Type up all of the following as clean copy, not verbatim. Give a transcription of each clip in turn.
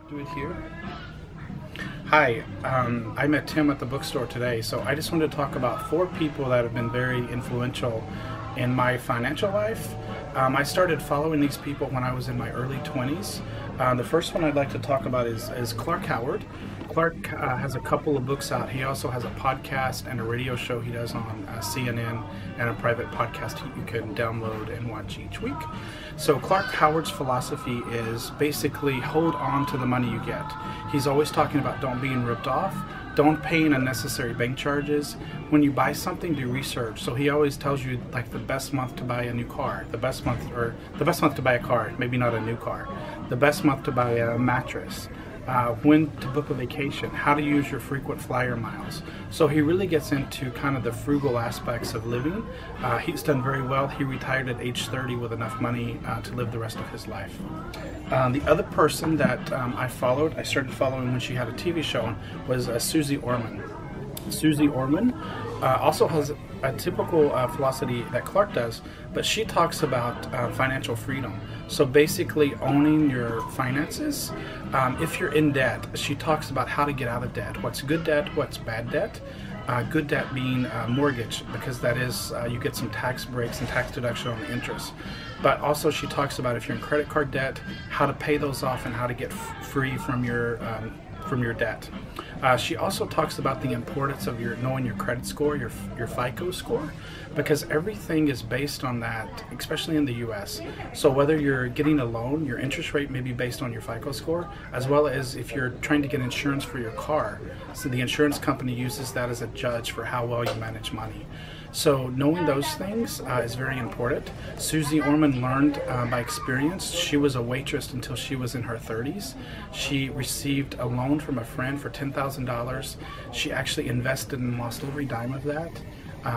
Do it here. Hi, I met Tim at the bookstore today, so I just wanted to talk about 4 people that have been very influential in my financial life. I started following these people when I was in my early 20s. The first one I'd like to talk about is Clark Howard. Clark has a couple of books out. He also has a podcast and a radio show he does on CNN, and a private podcast you can download and watch each week. So Clark Howard's philosophy is basically hold on to the money you get. He's always talking about don't being ripped off, don't paying unnecessary bank charges. When you buy something, do research. So he always tells you like the best month to buy a new car, the best month to buy a car, maybe not a new car, the best month to buy a mattress, when to book a vacation, how to use your frequent flyer miles. So he really gets into kind of the frugal aspects of living. He's done very well. He retired at age 30 with enough money to live the rest of his life. The other person that I started following when she had a TV show, was Suze Orman. Suze Orman also has a typical philosophy that Clark does, but she talks about financial freedom. So basically owning your finances. If you're in debt, she talks about how to get out of debt. What's good debt, what's bad debt. Good debt being mortgage, because that is, you get some tax breaks and tax deduction on the interest. But also she talks about if you're in credit card debt, how to pay those off and how to get free from your debt. She also talks about the importance of knowing your credit score, your FICO score, because everything is based on that, especially in the US. So whether you're getting a loan, your interest rate may be based on your FICO score, as well as if you're trying to get insurance for your car. So the insurance company uses that as a judge for how well you manage money. So knowing those things is very important. Suze Orman learned by experience. She was a waitress until she was in her 30s. She received a loan from a friend for $10,000. She actually invested and lost every dime of that.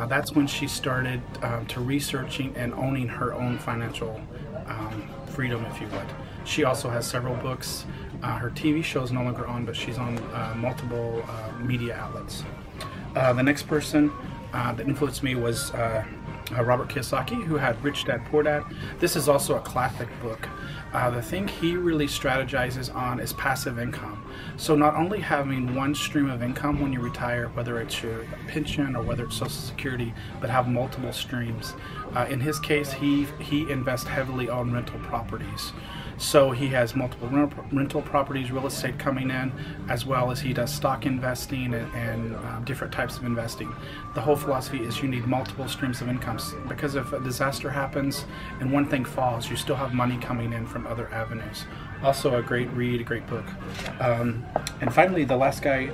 That's when she started to researching and owning her own financial freedom, if you would. She also has several books. Her TV show is no longer on, but she's on multiple media outlets. The next person that influenced me was Robert Kiyosaki, who had Rich Dad Poor Dad. This is also a classic book. The thing he really strategizes on is passive income. So not only having one stream of income when you retire, whether it's your pension or whether it's Social Security, but have multiple streams. In his case, he invests heavily on rental properties. So he has multiple rental properties, real estate coming in, as well as he does stock investing and different types of investing. The whole philosophy is you need multiple streams of income, because if a disaster happens and one thing falls, you still have money coming in from other avenues. Also a great read, a great book. And finally, the last guy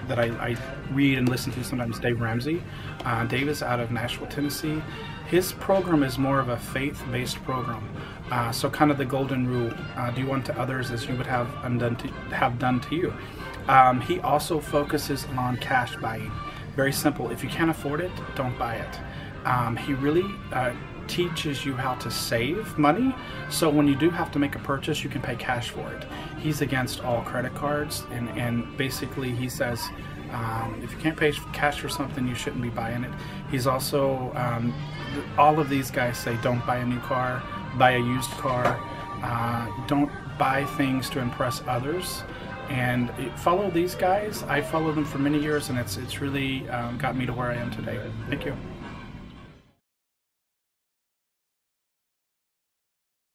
that I read and listen to sometimes, Dave Ramsey. Dave is out of Nashville, Tennessee. His program is more of a faith-based program. So kind of the golden rule, do unto others as you would have done to you. He also focuses on cash buying. Very simple. If you can't afford it, don't buy it. He really teaches you how to save money, so when you do have to make a purchase, you can pay cash for it. He's against all credit cards, and basically he says if you can't pay cash for something, you shouldn't be buying it. He's also, all of these guys say don't buy a new car, buy a used car, don't buy things to impress others. And follow these guys. I followed them for many years, and it's really got me to where I am today. Thank you.